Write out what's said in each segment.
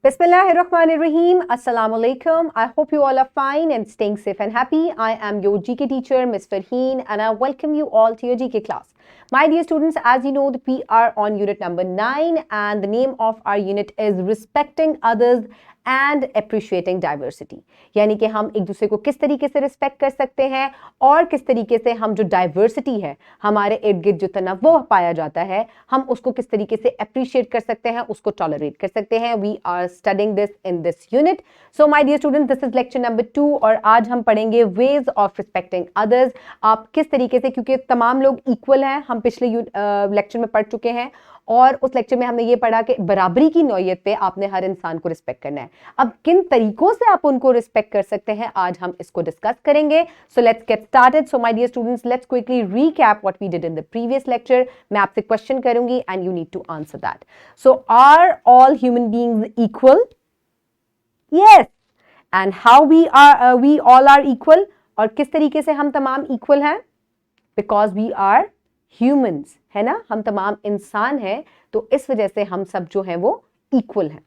Bismillahirrahmanirrahim. Assalamu alaikum. I hope you all are fine and staying safe and happy. I am your GK teacher, Ms. Farheen, and I welcome you all to your GK class. My dear students, as you know, we are on unit number 9, and the name of our unit is Respecting Others and appreciating diversity, यानी कि हम एक दूसरे को किस तरीके से respect कर सकते हैं और किस तरीके से हम जो डाइवर्सिटी है, हमारे इर्द गिर्द जो तनव्वुह पाया जाता है, हम उसको किस तरीके से अप्रिशिएट कर सकते हैं, उसको टॉलरेट कर सकते हैं. We are studying this in this unit. So my dear students, this is lecture number 2 और आज हम पढ़ेंगे वेज ऑफ रिस्पेक्टिंग अदर्स. आप किस तरीके से, क्योंकि तमाम लोग इक्वल हैं, हम पिछले लेक्चर में पढ़ चुके हैं और उस लेक्चर में हमने ये पढ़ा कि बराबरी की नौयत पे आपने हर इंसान को रिस्पेक्ट करना है. अब किन तरीकों से आप उनको रिस्पेक्ट कर सकते हैं, आज हम इसको डिस्कस करेंगे. So let's get started. So my dear students, let's quickly recap what we did in the previous lecture. मैं आपसे क्वेश्चन करूंगी and you need to answer that. So are all human beings equal? Yes. And how we all are equal, और किस तरीके से हम तमाम equal हैं? बिकॉज वी आर ह्यूमंस, है ना, हम तमाम इंसान हैं, तो इस वजह से हम सब जो हैं वो इक्वल हैं.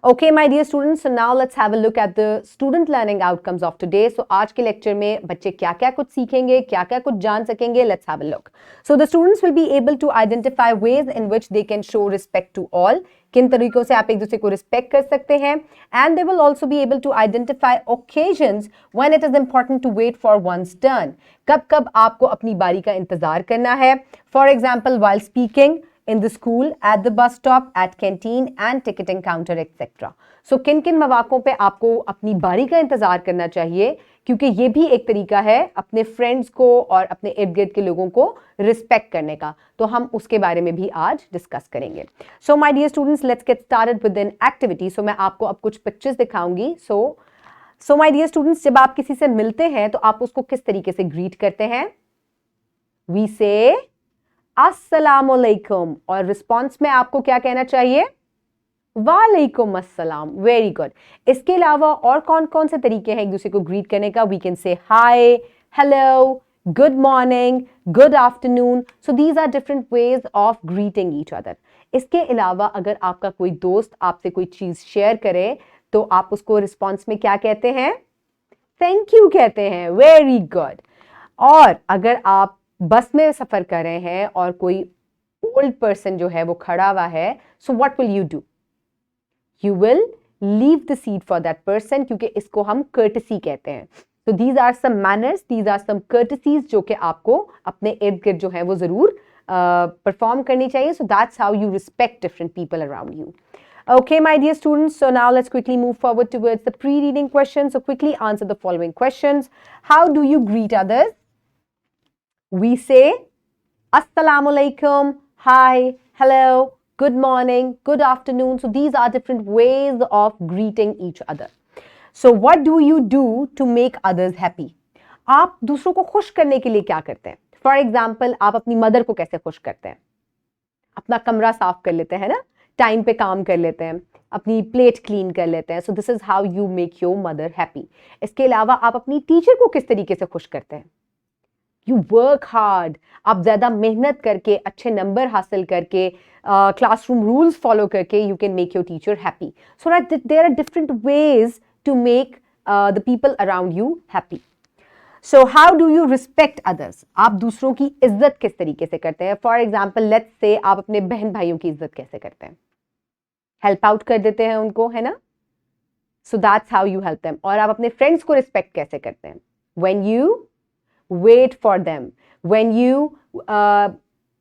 Okay, my dear students, so now let's have a look at the student learning outcomes of today. So आज के लेक्चर में बच्चे क्या क्या कुछ सीखेंगे, क्या क्या कुछ जान सकेंगे. Let's have a look. So the students will be able to identify ways in which they can show respect to all. किन तरीकों से आप एक दूसरे को रिस्पेक्ट कर सकते हैं. And they will also be able to identify occasions when it is important to wait for one's turn. कब कब आपको अपनी बारी का इंतजार करना है. For example, while speaking in the school, at the bus stop, at canteen and ticketing counter, etc. So किन किन मौक़ों पे आपको अपनी बारी का इंतजार करना चाहिए, क्योंकि ये भी एक तरीका है अपने फ्रेंड्स को और अपने इर्द गिर्द के लोगों को रिस्पेक्ट करने का. तो हम उसके बारे में भी आज डिस्कस करेंगे. So my dear students, let's get started with an activity. So मैं आपको अब कुछ पिक्चर्स दिखाऊंगी. सो माय डियर स्टूडेंट्स, जब आप किसी से मिलते हैं तो आप उसको किस तरीके से ग्रीट करते हैं? वी से अस्सलामुअलैकुम, और रिस्पॉन्स में आपको क्या कहना चाहिए? वालेकुम अस्सलाम. Very good. इसके अलावा और कौन कौन से तरीके हैं एक दूसरे को ग्रीट करने का? We can say hi, hello, good morning, good afternoon. So these are different ways of greeting each other. इसके अलावा अगर आपका कोई दोस्त आपसे कोई चीज शेयर करे तो आप उसको रिस्पॉन्स में क्या कहते हैं? थैंक यू कहते हैं. Very good. और अगर आप बस में सफर कर रहे हैं और कोई ओल्ड पर्सन जो है वो खड़ा हुआ है, so what will you do? You will leave the seat for that person, क्योंकि इसको हम कर्टसी कहते हैं. तो these are some manners, these are some courtesies जो कि आपको अपने इर्द गिर्द जो है वो जरूर परफॉर्म करनी चाहिए. सो that's how you respect different people around you. Okay, my dear students, so now let's quickly move forward towards the pre-reading questions. So quickly answer the following questions. How do you greet others? We say Assalamu alaikum, hi, hello, good morning, good afternoon. So these are different ways of greeting each other. So what do you do to make others happy? आप दूसरों को खुश करने के लिए क्या करते हैं? For example, आप अपनी मदर को कैसे खुश करते हैं? अपना कमरा साफ कर लेते हैं ना, टाइम पे काम कर लेते हैं, अपनी प्लेट क्लीन कर लेते हैं. सो this is how you make your mother happy. इसके अलावा आप अपनी टीचर को किस तरीके से खुश करते हैं? You work hard. आप ज्यादा मेहनत करके, अच्छे नंबर हासिल करके, क्लासरूम रूल्स फॉलो करके you can make your teacher happy. So that there are different ways to make the people around you happy. So how do you respect others? आप दूसरों की इज्जत किस तरीके से करते हैं? फॉर एग्जाम्पल, लेट्स से आप अपने बहन भाइयों की इज्जत कैसे करते हैं? हेल्प आउट कर देते हैं उनको, है ना. सो that's how you help them. और आप अपने फ्रेंड्स को रिस्पेक्ट कैसे करते हैं? When you wait for them, when you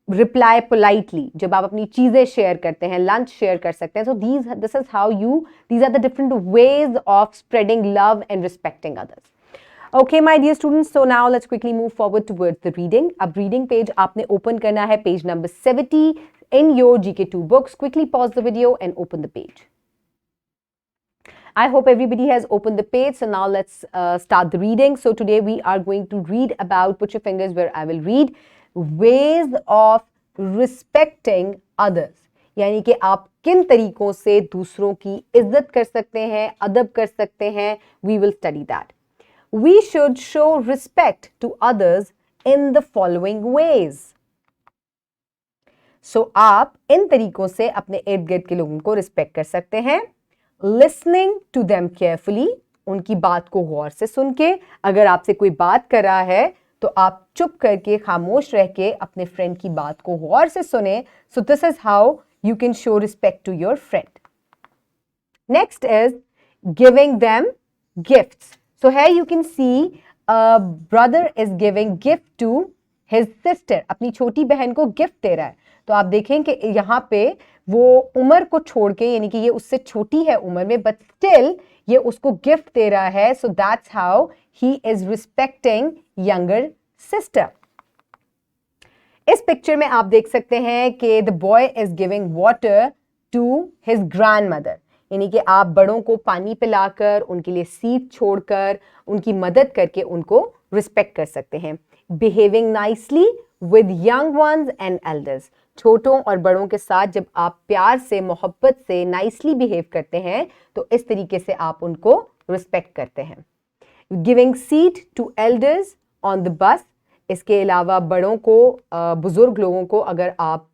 reply politely, जब आप अपनी चीजें शेयर करते हैं, लंच शेयर कर सकते हैं. So this is how these are the different ways of spreading love and respecting others. Okay, my dear students, so now let's quickly move forward towards the reading. अब reading page आपने open करना है, page number 70 in your GK2 books. Quickly pause the video and open the page. I hope everybody has opened the page. So now let's start the reading. So today we are going to read about, put your fingers where I will read, ways of respecting others. यानी कि आप किन तरीकों से दूसरों की इज्जत कर सकते हैं, अदब कर सकते हैं. We will study that. We should show respect to others in the following ways. सो आप इन तरीकों से अपने इर्द गिर्द के लोगों को रिस्पेक्ट कर सकते हैं. लिसनिंग टू देम केयरफुली, उनकी बात को गौर से सुन के. अगर आपसे कोई बात कर रहा है तो आप चुप करके खामोश रह के अपने फ्रेंड की बात को गौर से सुने. So this is how you can show respect to your friend. Next is giving them gifts. So here you can see a brother is giving gift to his sister. अपनी छोटी बहन को गिफ्ट दे रहा है. तो आप देखें कि यहाँ पे वो उम्र को छोड़ के, यानी कि ये उससे छोटी है उम्र में, बट स्टिल ये उसको गिफ्ट दे रहा है. So that's how he is respecting younger sister. इस पिक्चर में आप देख सकते हैं कि the boy is giving water to his grandmother, यानी कि आप बड़ों को पानी पिलाकर, उनके लिए सीट छोड़कर, उनकी मदद करके उनको रिस्पेक्ट कर सकते हैं. Behaving nicely with young ones and elders. छोटों और बड़ों के साथ जब आप प्यार से, मोहब्बत से, नाइसली बिहेव करते हैं तो इस तरीके से आप उनको रिस्पेक्ट करते हैं. Giving seat to elders on the bus. इसके अलावा बड़ों को, बुजुर्ग लोगों को अगर आप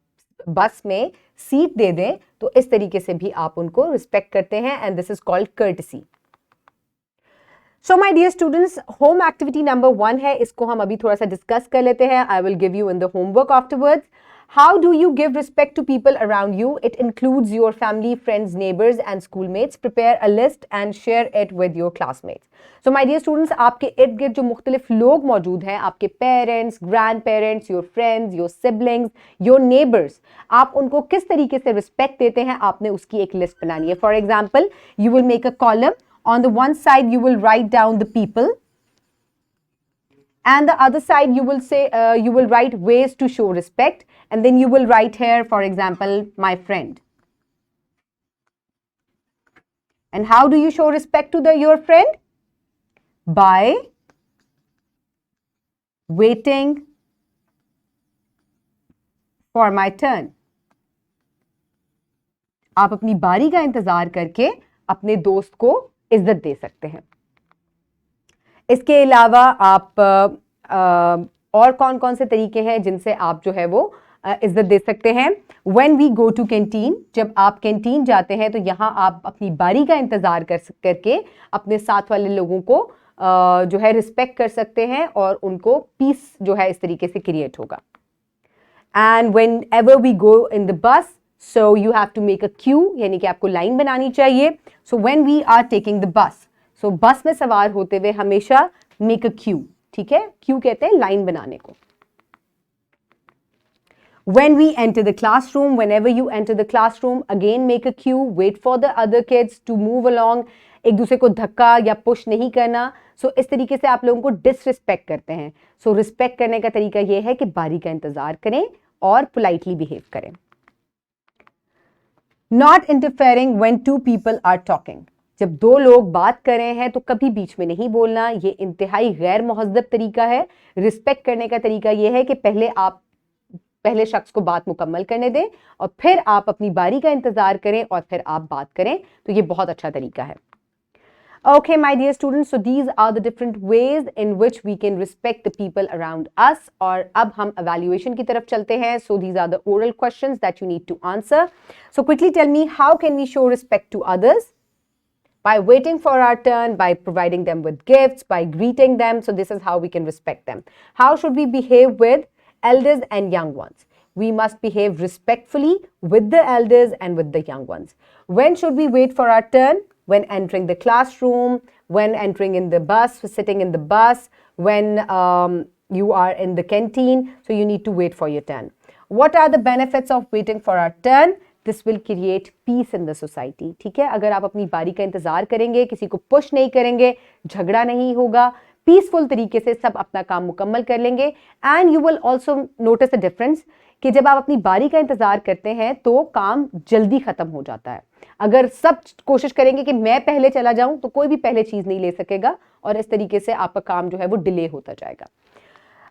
बस में सीट दे दें तो इस तरीके से भी आप उनको रिस्पेक्ट करते हैं. And this is called courtesy. So my dear students, home activity number 1 है, इसको हम अभी थोड़ा सा डिस्कस कर लेते हैं. I will give you in the homework afterwards. How do you give respect to people around you? It includes your family, friends, neighbors and schoolmates. Prepare a list and share it with your classmates. So my dear students, आपके इर्द गिर्द जो मुख्तलिफ लोग मौजूद हैं, आपके parents, grand parents, your friends, your siblings, your neighbours, आप उनको किस तरीके से रिस्पेक्ट देते हैं, आपने उसकी एक लिस्ट बनानी है. For example, you will make a column. On the one side you will write down the people, and the other side you will say you will write ways to show respect, and then you will write here, for example, my friend. And how do you show respect to your friend? By waiting for my turn. आप अपनी बारी का इंतजार करके अपने दोस्त को इज्जत दे सकते हैं. इसके अलावा आप और कौन कौन से तरीके हैं जिनसे आप जो है वो इज्जत दे सकते हैं. When we go to canteen, जब आप कैंटीन जाते हैं तो यहाँ आप अपनी बारी का इंतजार करके अपने साथ वाले लोगों को जो है रिस्पेक्ट कर सकते हैं और उनको पीस जो है इस तरीके से क्रिएट होगा. And whenever we go in the bus, so you have to make a queue, यानी कि आपको लाइन बनानी चाहिए. So when we are taking the bus, so बस में सवार होते हुए हमेशा make a queue. ठीक है, क्यू कहते हैं लाइन बनाने को. When we enter the classroom, whenever you enter the classroom, again make a queue, wait for the other kids to move along. एक दूसरे को धक्का या पुश नहीं करना. सो इस तरीके से आप लोगों को डिसरिस्पेक्ट करते हैं. सो रिस्पेक्ट करने का तरीका यह है कि बारी का इंतजार करें और पोलाइटली बिहेव करें. Not interfering when two people are talking. जब दो लोग बात कर रहे हैं तो कभी बीच में नहीं बोलना. ये इंतहाई गैर मुहज़्ज़ब तरीका है. रिस्पेक्ट करने का तरीका यह है कि पहले शख्स को बात मुकम्मल करने दें और फिर आप अपनी बारी का इंतजार करें और फिर आप बात करें. तो ये बहुत अच्छा तरीका है. Okay, my dear students, so these are the different ways in which we can respect the people around us. और अब हम evaluation की तरफ चलते हैं. So these are the oral questions that you need to answer. So quickly tell me, how can we show respect to others? By waiting for our turn, by providing them with gifts, by greeting them. So this is how we can respect them. How should we behave with elders and young ones? We must behave respectfully with the elders and with the young ones. When should we wait for our turn? When entering the classroom, when entering in the bus, sitting in the bus, when you are in the canteen. So you need to wait for your turn. What are the benefits of waiting for our turn? This will create peace in the society. ठीक है, अगर आप अपनी बारी का इंतजार करेंगे, किसी को पुश नहीं करेंगे, झगड़ा नहीं होगा, पीसफुल तरीके से सब अपना काम मुकम्मल कर लेंगे. And you will also notice a difference कि जब आप अपनी बारी का इंतजार करते हैं तो काम जल्दी खत्म हो जाता है. अगर सब कोशिश करेंगे कि मैं पहले चला जाऊं तो कोई भी पहले चीज नहीं ले सकेगा और इस तरीके से आपका काम जो है वो डिले होता जाएगा.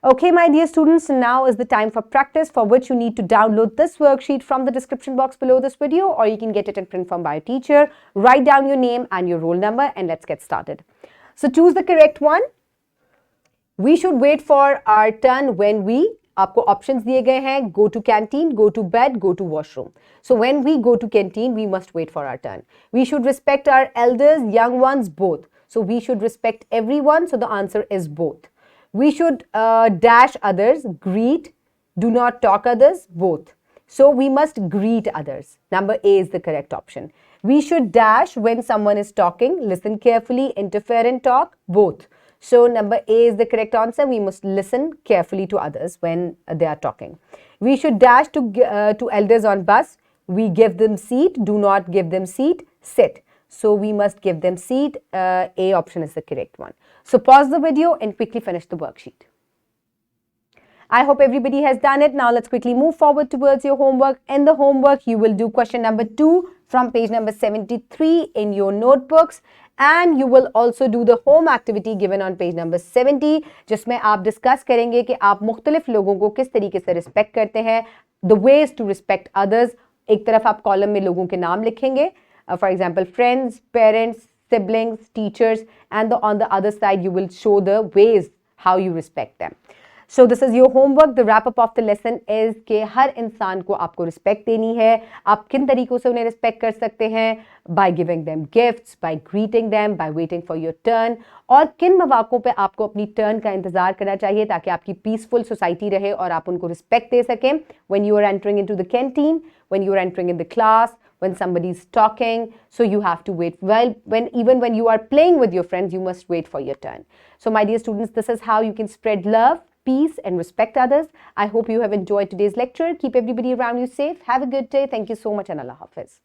Okay, my dear students, now is the time for practice, for which you need to download this worksheet from the description box below this video, or you can get it in print form by a teacher. Write down your name and your roll number and let's get started. So choose the correct one. We should wait for our turn when we आपको options दिए गए हैं, go to canteen, go to bed, go to washroom. So when we go to canteen, we must wait for our turn. We should respect our elders, young ones, both. So we should respect everyone. So the answer is both. We should dash others, greet, do not talk others, both. So we must greet others. Number A is the correct option. We should dash when someone is talking, listen carefully, interfere and talk, both. So number A is the correct answer. We must listen carefully to others when they are talking. We should dash to elders on bus. We give them seat, do not give them seat, sit. So we must give them seat. A option is the correct one. So pause the video and quickly finish the worksheet. I hope everybody has done it. Now let's quickly move forward towards your homework. In the homework, you will do question number 2 from page number 73 in your notebooks. And you will also do the home activity given on page number 70, जिसमें आप discuss करेंगे कि आप मुख्तलिफ लोगों को किस तरीके से रिस्पेक्ट करते हैं, the ways to respect others. एक तरफ आप कॉलम में लोगों के नाम लिखेंगे, for example, friends, parents, siblings, teachers, and on the other side you will show the ways how you respect them. So this is your homework. The wrap up of the lesson is कि हर इंसान को आपको respect देनी है. आप किन तरीकों से उन्हें रिस्पेक्ट कर सकते हैं? By giving them gifts, by greeting them, by waiting for your turn. और किन मौक़ों पे आपको अपनी टर्न का इंतज़ार करना चाहिए ताकि आपकी पीसफुल सोसाइटी रहे और आप उनको रिस्पेक्ट दे सकें. When you are entering into the canteen, when you are entering in the class, when somebody is talking, so you have to wait. Well, even when you are playing with your friends, you must wait for your turn. So my dear students, this is how you can spread love, peace and respect others. I hope you have enjoyed today's lecture. Keep everybody around you safe. Have a good day. Thank you so much and Allah Hafiz.